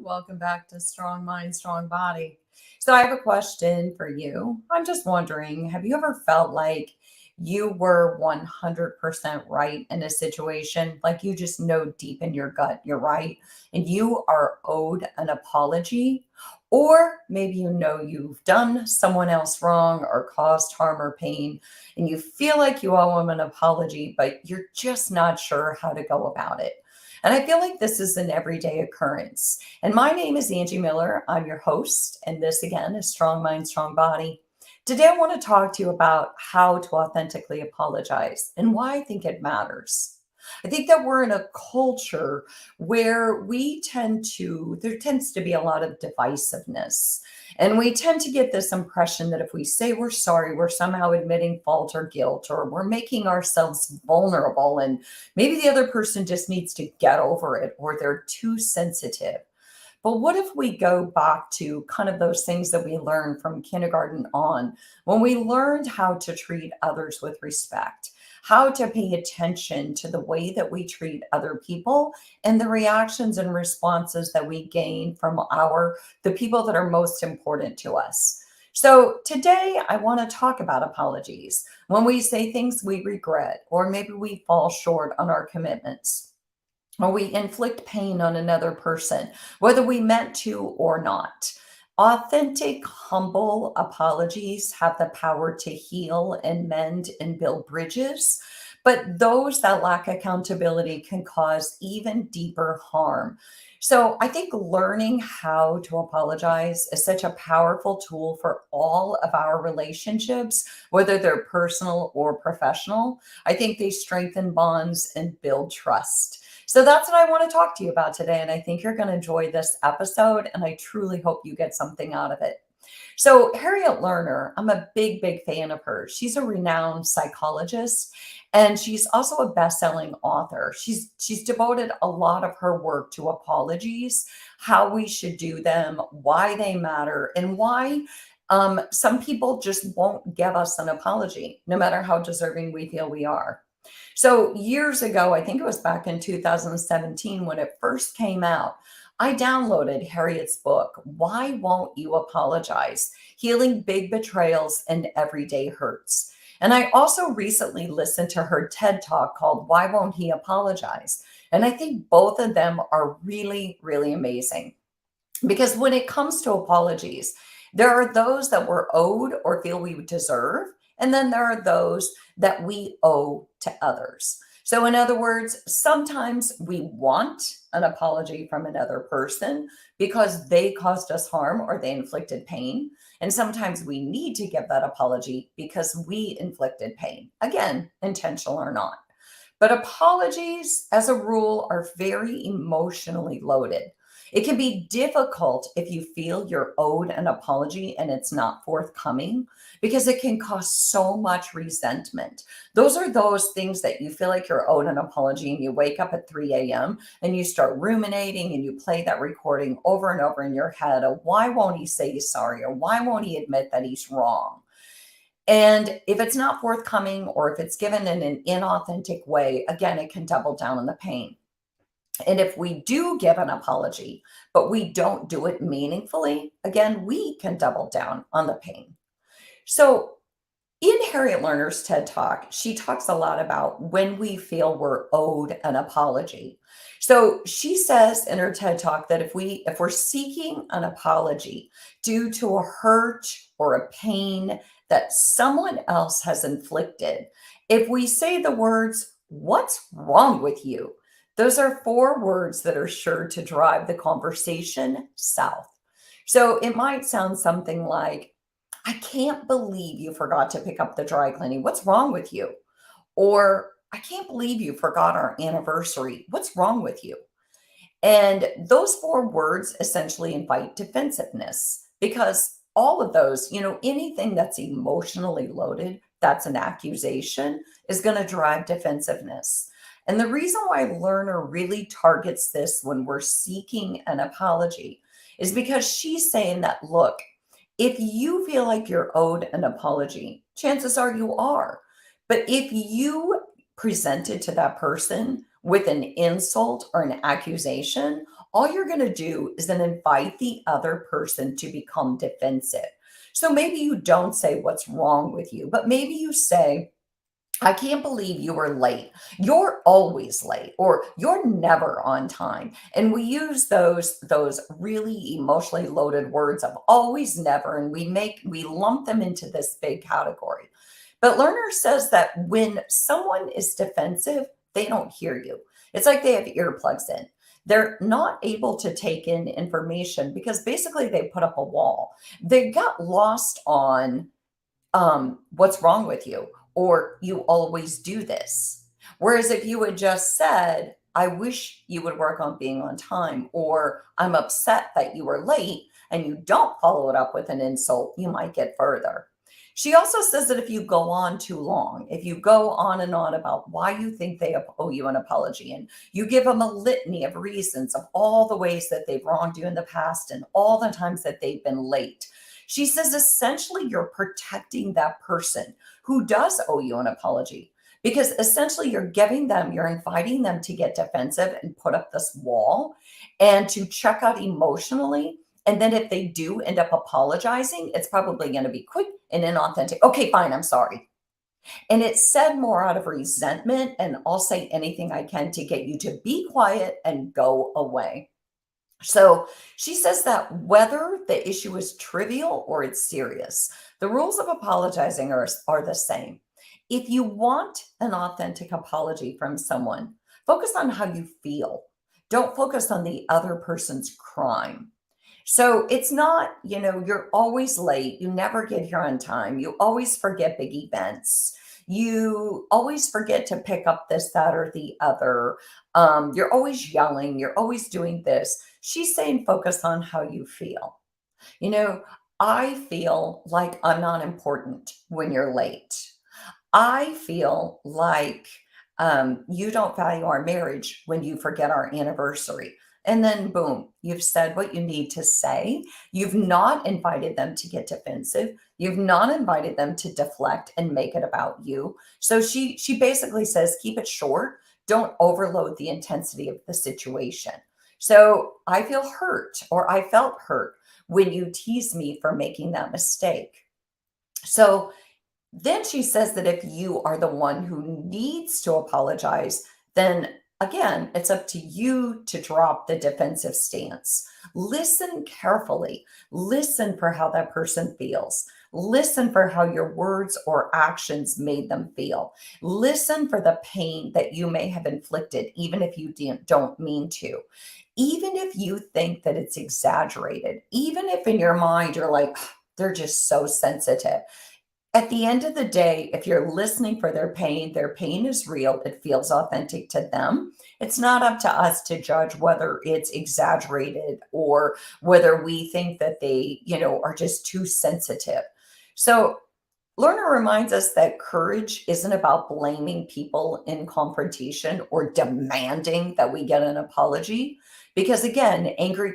Welcome back to Strong Mind, Strong Body. So, I have a question for you. I'm just wondering, have you ever felt like you were 100% right in a situation? Like you just know deep in your gut you're right and you are owed an apology? Or maybe you know you've done someone else wrong or caused harm or pain, and you feel like you owe them an apology, but you're just not sure how to go about it. And I feel like this is an everyday occurrence. And my name is Angie Miller. I'm your host. And this again is Strong Mind, Strong Body. Today, I want to talk to you about how to authentically apologize and why I think it matters. I think that we're in a culture where there tends to be a lot of divisiveness. And we tend to get this impression that if we say we're sorry, we're somehow admitting fault or guilt, or we're making ourselves vulnerable. And maybe the other person just needs to get over it, or they're too sensitive. But what if we go back to kind of those things that we learned from kindergarten on, when we learned how to treat others with respect, how to pay attention to the way that we treat other people and the reactions and responses that we gain from the people that are most important to us. So today I want to talk about apologies. When we say things we regret, or maybe we fall short on our commitments, or we inflict pain on another person, whether we meant to or not. Authentic, humble apologies have the power to heal and mend and build bridges. But those that lack accountability can cause even deeper harm. So I think learning how to apologize is such a powerful tool for all of our relationships, whether they're personal or professional. I think they strengthen bonds and build trust. So that's what I want to talk to you about today. And I think you're going to enjoy this episode. And I truly hope you get something out of it. So, Harriet Lerner, I'm a big, big fan of hers. She's a renowned psychologist and she's also a best-selling author. She's devoted a lot of her work to apologies, how we should do them, why they matter, and why some people just won't give us an apology, no matter how deserving we feel we are. So years ago, I think it was back in 2017 when it first came out, I downloaded Harriet's book, Why Won't You Apologize? Healing Big Betrayals and Everyday Hurts. And I also recently listened to her TED Talk called Why Won't He Apologize? And I think both of them are really, really amazing. Because when it comes to apologies, there are those that we're owed or feel we deserve, and then there are those that we owe to others. So, in other words, sometimes we want an apology from another person because they caused us harm or they inflicted pain. And sometimes we need to give that apology because we inflicted pain, again, intentional or not. But apologies, as a rule, are very emotionally loaded. It can be difficult if you feel you're owed an apology and it's not forthcoming because it can cause so much resentment. Those are those things that you feel like you're owed an apology and you wake up at 3 a.m. and you start ruminating and you play that recording over and over in your head of why won't he say he's sorry or why won't he admit that he's wrong? And if it's not forthcoming or if it's given in an inauthentic way, again, it can double down on the pain. And if we do give an apology, but we don't do it meaningfully, again, we can double down on the pain. So in Harriet Lerner's TED Talk, she talks a lot about when we feel we're owed an apology. So she says in her TED Talk that if we're seeking an apology due to a hurt or a pain that someone else has inflicted, if we say the words, "What's wrong with you?" those are four words that are sure to drive the conversation south. So it might sound something like, I can't believe you forgot to pick up the dry cleaning. What's wrong with you? Or I can't believe you forgot our anniversary. What's wrong with you? And those four words essentially invite defensiveness because all of those, anything that's emotionally loaded, that's an accusation, is going to drive defensiveness. And the reason why Lerner really targets this when we're seeking an apology is because she's saying that, look, if you feel like you're owed an apology, chances are you are. But if you present it to that person with an insult or an accusation, all you're going to do is then invite the other person to become defensive. So maybe you don't say what's wrong with you, but maybe you say, I can't believe you were late. You're always late, or you're never on time. And we use those really emotionally loaded words of always, never, and we lump them into this big category. But Lerner says that when someone is defensive, they don't hear you. It's like they have earplugs in. They're not able to take in information because basically they put up a wall. They got lost on what's wrong with you? Or you always do this. Whereas if you had just said, I wish you would work on being on time, or I'm upset that you were late, and you don't follow it up with an insult, you might get further. She also says that if you go on too long, if you go on and on about why you think they owe you an apology, and you give them a litany of reasons of all the ways that they've wronged you in the past and all the times that they've been late, she says essentially you're protecting that person who does owe you an apology, because essentially you're inviting them to get defensive and put up this wall and to check out emotionally. And then if they do end up apologizing, it's probably going to be quick and inauthentic. Okay, fine, I'm sorry. And it's said more out of resentment, and I'll say anything I can to get you to be quiet and go away. So she says that whether the issue is trivial or it's serious, the rules of apologizing are the same. If you want an authentic apology from someone, focus on how you feel. Don't focus on the other person's crime. So it's not, you're always late. You never get here on time. You always forget big events. You always forget to pick up this, that, or the other. You're always yelling. You're always doing this. She's saying focus on how you feel. You know, I feel like I'm not important when you're late. I feel like you don't value our marriage when you forget our anniversary. And then, boom, you've said what you need to say. You've not invited them to get defensive. You've not invited them to deflect and make it about you. So she basically says, keep it short. Don't overload the intensity of the situation. So I feel hurt, or I felt hurt when you teased me for making that mistake. So then she says that if you are the one who needs to apologize, then again, it's up to you to drop the defensive stance. Listen carefully. Listen for how that person feels. Listen for how your words or actions made them feel. Listen for the pain that you may have inflicted, even if you don't mean to. Even if you think that it's exaggerated, even if in your mind you're like, they're just so sensitive. At the end of the day, if you're listening for their pain is real. It feels authentic to them. It's not up to us to judge whether it's exaggerated or whether we think that they, are just too sensitive. So Lerner reminds us that courage isn't about blaming people in confrontation or demanding that we get an apology. Because again, angry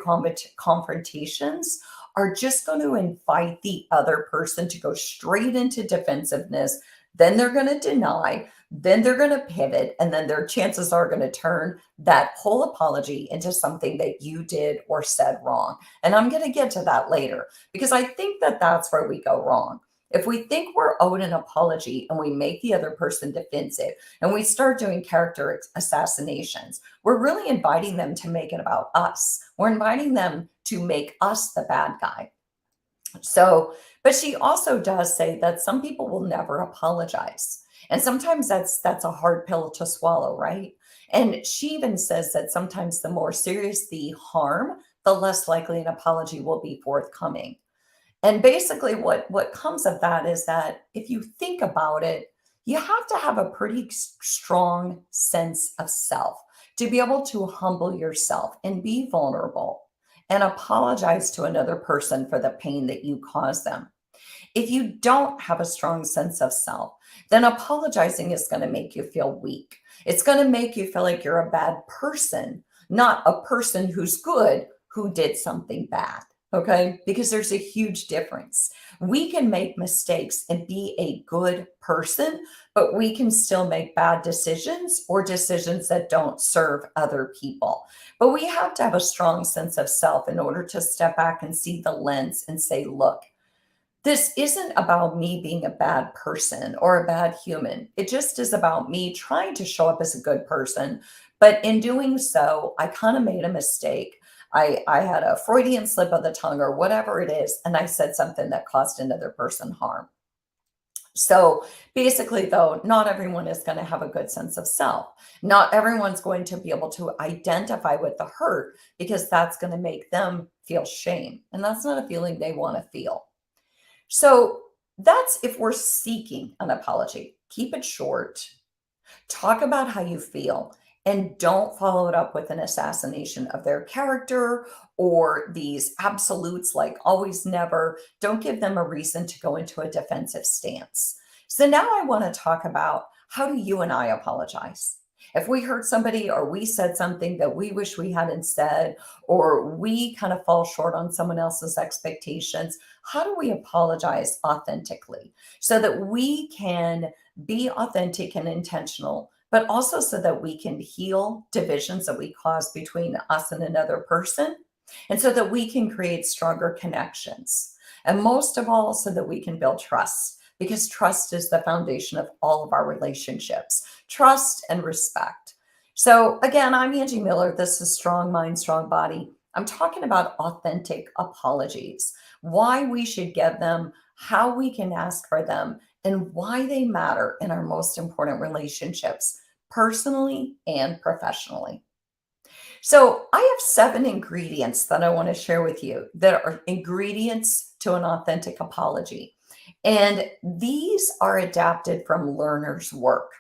confrontations are just going to invite the other person to go straight into defensiveness. Then they're going to deny, then they're going to pivot, and then their chances are going to turn that whole apology into something that you did or said wrong. And I'm going to get to that later, because I think that that's where we go wrong. If we think we're owed an apology and we make the other person defensive and we start doing character assassinations, we're really inviting them to make it about us. We're inviting them to make us the bad guy. So, but she also does say that some people will never apologize. And sometimes that's a hard pill to swallow, right? And she even says that sometimes the more serious the harm, the less likely an apology will be forthcoming. And basically what comes of that is that if you think about it, you have to have a pretty strong sense of self to be able to humble yourself and be vulnerable and apologize to another person for the pain that you caused them. If you don't have a strong sense of self, then apologizing is going to make you feel weak. It's going to make you feel like you're a bad person, not a person who's good, who did something bad. Okay, because there's a huge difference. We can make mistakes and be a good person, but we can still make bad decisions or decisions that don't serve other people. But we have to have a strong sense of self in order to step back and see the lens and say, look, this isn't about me being a bad person or a bad human. It just is about me trying to show up as a good person. But in doing so, I kind of made a mistake. I had a Freudian slip of the tongue or whatever it is, and I said something that caused another person harm. So basically, though, not everyone is going to have a good sense of self. Not everyone's going to be able to identify with the hurt because that's going to make them feel shame. And that's not a feeling they want to feel. So that's if we're seeking an apology. Keep it short. Talk about how you feel and don't follow it up with an assassination of their character or these absolutes like always, never. Don't give them a reason to go into a defensive stance. So now I want to talk about how do you and I apologize? If we hurt somebody or we said something that we wish we hadn't said, or we kind of fall short on someone else's expectations, how do we apologize authentically so that we can be authentic and intentional, but also so that we can heal divisions that we cause between us and another person, and so that we can create stronger connections. And most of all, so that we can build trust, because trust is the foundation of all of our relationships, trust and respect. So, again, I'm Angie Miller. This is Strong Mind, Strong Body. I'm talking about authentic apologies, why we should give them, how we can ask for them, and why they matter in our most important relationships, personally and professionally. So, I have 7 ingredients that I want to share with you that are ingredients to an authentic apology. And these are adapted from learners' work.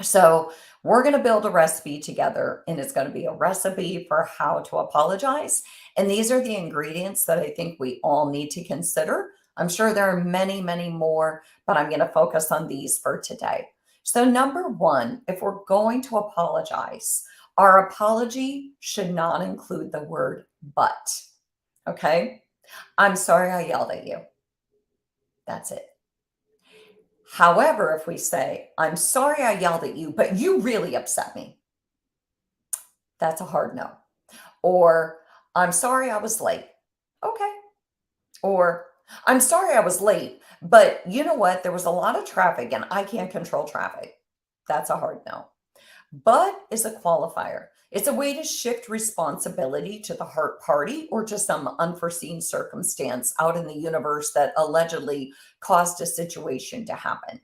So, we're going to build a recipe together, and it's going to be a recipe for how to apologize. And these are the ingredients that I think we all need to consider. I'm sure there are many, many more, but I'm going to focus on these for today. So, number one, if we're going to apologize, our apology should not include the word but. Okay. I'm sorry I yelled at you. That's it. However, if we say, I'm sorry I yelled at you, but you really upset me, that's a hard no. Or, I'm sorry I was late. Okay. Or, I'm sorry I was late, but you know what? There was a lot of traffic and I can't control traffic. That's a hard no. But is a qualifier. It's a way to shift responsibility to the hurt party or to some unforeseen circumstance out in the universe that allegedly caused a situation to happen.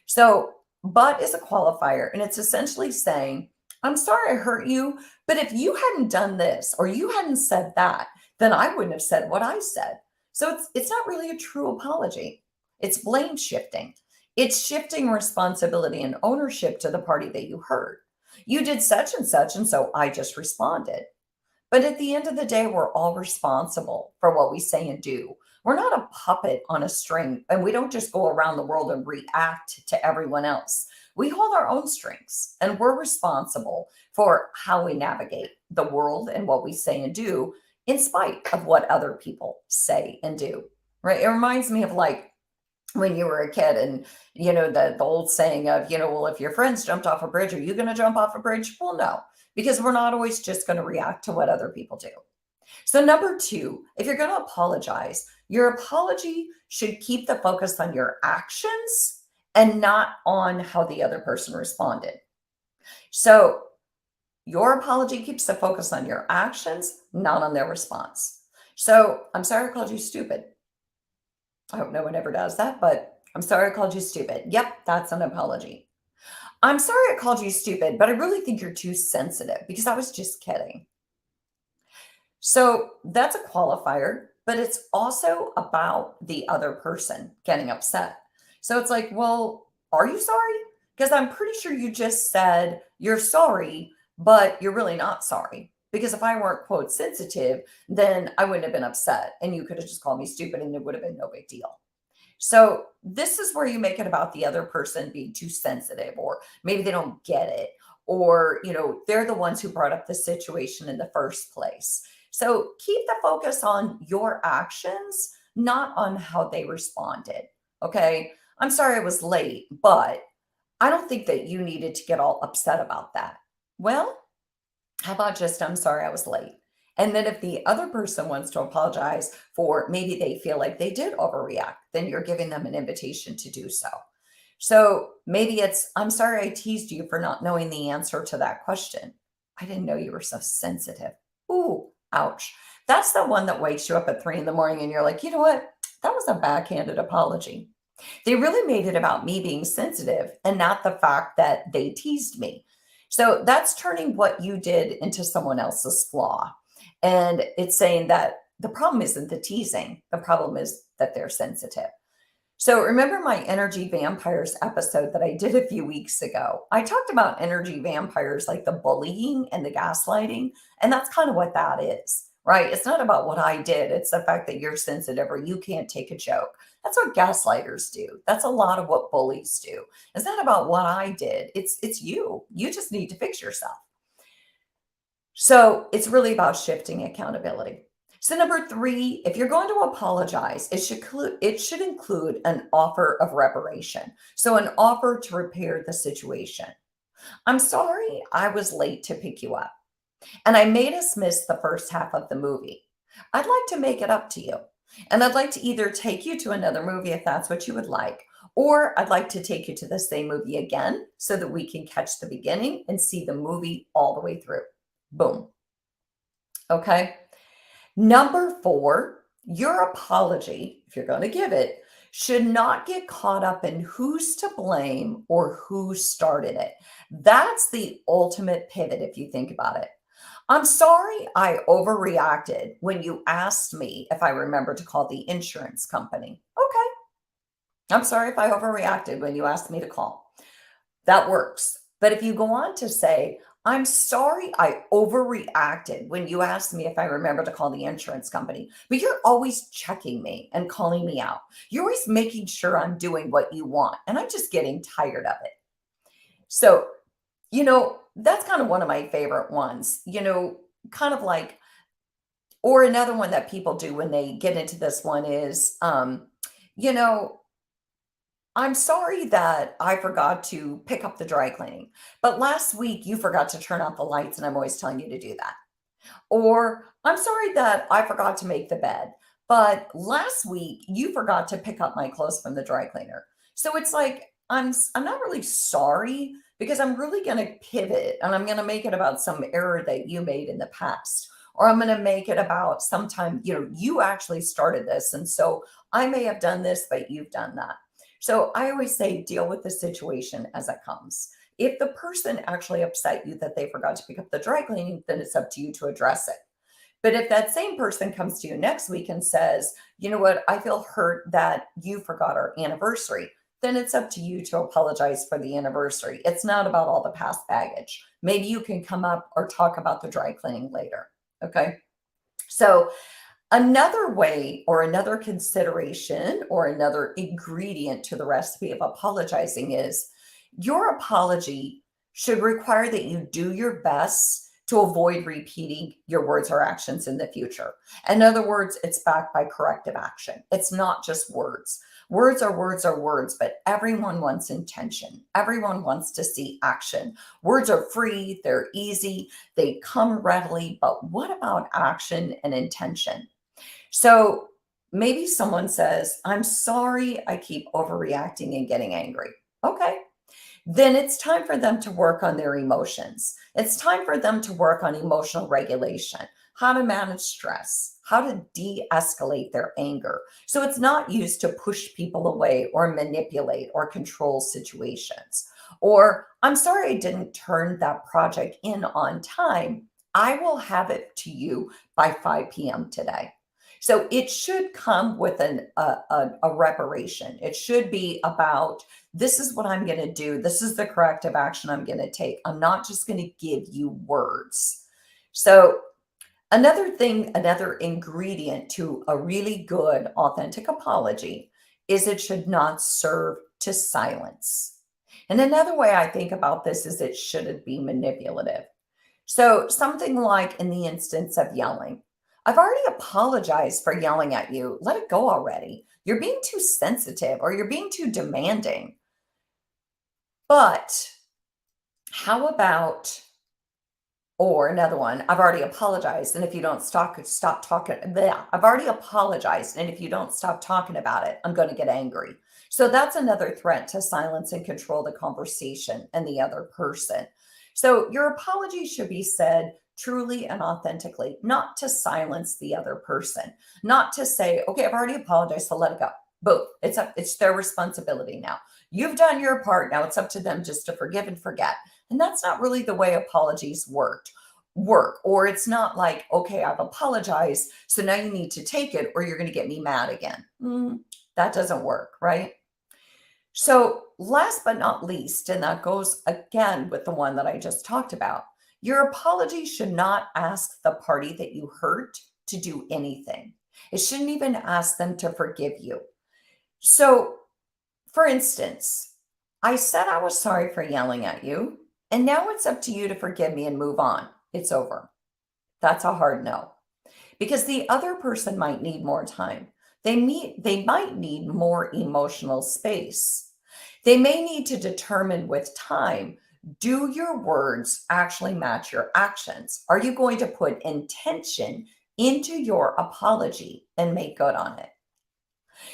So, but is a qualifier, and it's essentially saying, I'm sorry I hurt you, but if you hadn't done this or you hadn't said that, then I wouldn't have said what I said. So it's not really a true apology. It's blame shifting. It's shifting responsibility and ownership to the party that you hurt. You did such, and so I just responded. But at the end of the day, we're all responsible for what we say and do. We're not a puppet on a string, and we don't just go around the world and react to everyone else. We hold our own strings, and we're responsible for how we navigate the world and what we say and do, in spite of what other people say and do. Right? It reminds me of like when you were a kid and the old saying of well, if your friends jumped off a bridge, are you going to jump off a bridge? Well, no, because we're not always just going to react to what other people do. So number two, if you're going to apologize, your apology should keep the focus on your actions and not on how the other person responded. So your apology keeps the focus on your actions, not on their response. So I'm sorry I called you stupid. I hope no one ever does that, but I'm sorry I called you stupid. Yep, that's an apology. I'm sorry I called you stupid, but I really think you're too sensitive because I was just kidding. So that's a qualifier, but it's also about the other person getting upset. So it's like, well, are you sorry? Because I'm pretty sure you just said you're sorry, but you're really not sorry. Because if I weren't, quote, sensitive, then I wouldn't have been upset. And you could have just called me stupid and it would have been no big deal. So this is where you make it about the other person being too sensitive, or maybe they don't get it, or, they're the ones who brought up the situation in the first place. So keep the focus on your actions, not on how they responded. Okay. I'm sorry I was late, but I don't think that you needed to get all upset about that. Well, how about just, I'm sorry I was late? And then if the other person wants to apologize for maybe they feel like they did overreact, then you're giving them an invitation to do so. So maybe it's, I'm sorry I teased you for not knowing the answer to that question. I didn't know you were so sensitive. Ooh, ouch. That's the one that wakes you up at 3 in the morning and you're like, you know what? That was a backhanded apology. They really made it about me being sensitive and not the fact that they teased me. So that's turning what you did into someone else's flaw. And it's saying that the problem isn't the teasing, the problem is that they're sensitive. So remember my energy vampires episode that I did a few weeks ago? I talked about energy vampires like the bullying and the gaslighting, and that's kind of what that is, right? It's not about what I did, it's the fact that you're sensitive or you can't take a joke. That's what gaslighters do. That's a lot of what bullies do. It's not about what I did. It's you. You just need to fix yourself. So it's really about shifting accountability. So number three, if you're going to apologize, it should include an offer of reparation. So an offer to repair the situation. I'm sorry I was late to pick you up, and I made us miss the first half of the movie. I'd like to make it up to you. And I'd like to either take you to another movie if that's what you would like, or I'd like to take you to the same movie again so that we can catch the beginning and see the movie all the way through. Boom. Okay. Number four, your apology, if you're going to give it, should not get caught up in who's to blame or who started it. That's the ultimate pivot if you think about it. I'm sorry I overreacted when you asked me if I remember to call the insurance company. Okay. I'm sorry if I overreacted when you asked me to call. That works. But if you go on to say, I'm sorry I overreacted when you asked me if I remember to call the insurance company, but you're always checking me and calling me out. You're always making sure I'm doing what you want, and I'm just getting tired of it. So, that's kind of one of my favorite ones, kind of like, or another one that people do when they get into this one is, you know, I'm sorry that I forgot to pick up the dry cleaning, but last week you forgot to turn out the lights and I'm always telling you to do that. Or I'm sorry that I forgot to make the bed, but last week you forgot to pick up my clothes from the dry cleaner. So it's like I'm not really sorry because I'm really going to pivot and I'm going to make it about some error that you made in the past. Or I'm going to make it about sometime, you actually started this. And so I may have done this, but you've done that. So I always say deal with the situation as it comes. If the person actually upset you that they forgot to pick up the dry cleaning, then it's up to you to address it. But if that same person comes to you next week and says, you know what, I feel hurt that you forgot our anniversary, then it's up to you to apologize for the anniversary. It's not about all the past baggage. Maybe you can come up or talk about the dry cleaning later. Okay. So another way or another consideration or another ingredient to the recipe of apologizing is your apology should require that you do your best to avoid repeating your words or actions in the future. In other words, it's backed by corrective action. It's not just words. Words are words, but everyone wants intention. Everyone wants to see action. Words are free, they're easy, they come readily, but what about action and intention? So maybe someone says, I'm sorry I keep overreacting and getting angry. Okay. Then it's time for them to work on their emotions. It's time for them to work on emotional regulation, how to manage stress, how to de escalate their anger. So it's not used to push people away or manipulate or control situations. Or, I'm sorry I didn't turn that project in on time. I will have it to you by 5 p.m. today. So it should come with a reparation. It should be about this is what I'm going to do. This is the corrective action I'm going to take. I'm not just going to give you words. So another thing, another ingredient to a really good authentic apology is it should not serve to silence. And another way I think about this is it shouldn't be manipulative. So something like in the instance of yelling. I've already apologized for yelling at you. Let it go already. You're being too sensitive or you're being too demanding. But how about, or another one, I've already apologized. And if you don't stop talking, I've already apologized. And if you don't stop talking about it, I'm going to get angry. So that's another threat to silence and control the conversation and the other person. So your apology should be said truly and authentically, not to silence the other person, not to say, okay, I've already apologized, so let it go. Boom. It's their responsibility now. You've done your part. Now it's up to them just to forgive and forget. And that's not really the way apologies work. Or it's not like, okay, I've apologized, so now you need to take it or you're going to get me mad again. That doesn't work, right? So last but not least, and that goes again with the one that I just talked about, your apology should not ask the party that you hurt to do anything. It shouldn't even ask them to forgive you. So, for instance, I said I was sorry for yelling at you, and now it's up to you to forgive me and move on. It's over. That's a hard no. Because the other person might need more time. They might need more emotional space. They may need to determine with time, do your words actually match your actions? Are you going to put intention into your apology and make good on it?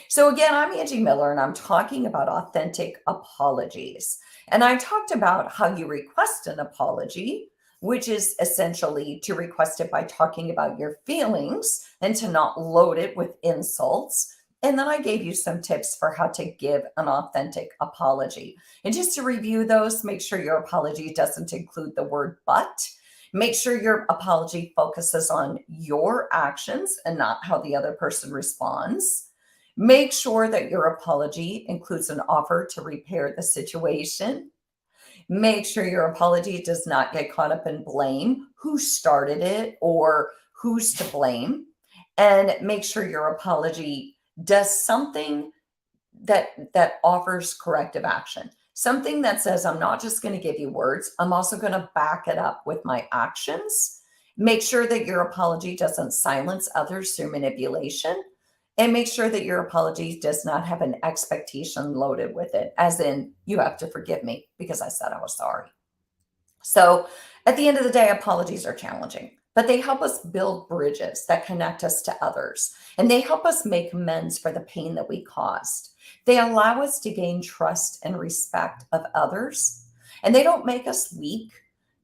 So, again, I'm Angie Miller and I'm talking about authentic apologies. And I talked about how you request an apology, which is essentially to request it by talking about your feelings and to not load it with insults. And then I gave you some tips for how to give an authentic apology. And just to review those, make sure your apology doesn't include the word but. Make sure your apology focuses on your actions and not how the other person responds. Make sure that your apology includes an offer to repair the situation. Make sure your apology does not get caught up in blame, who started it or who's to blame. And make sure your apology does something that offers corrective action. Something that says, I'm not just going to give you words, I'm also going to back it up with my actions. Make sure that your apology doesn't silence others through manipulation. And make sure that your apology does not have an expectation loaded with it, as in, you have to forgive me because I said I was sorry. So at the end of the day, apologies are challenging, but they help us build bridges that connect us to others. And they help us make amends for the pain that we caused. They allow us to gain trust and respect of others. And they don't make us weak.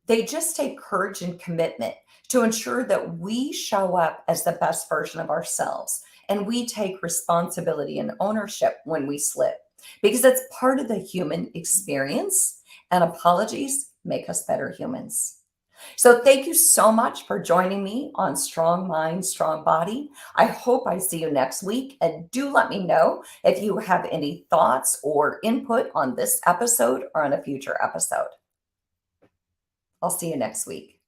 They just take courage and commitment to ensure that we show up as the best version of ourselves. And we take responsibility and ownership when we slip, because it's part of the human experience. And apologies make us better humans. So thank you so much for joining me on Strong Mind, Strong Body. I hope I see you next week. And do let me know if you have any thoughts or input on this episode or on a future episode. I'll see you next week.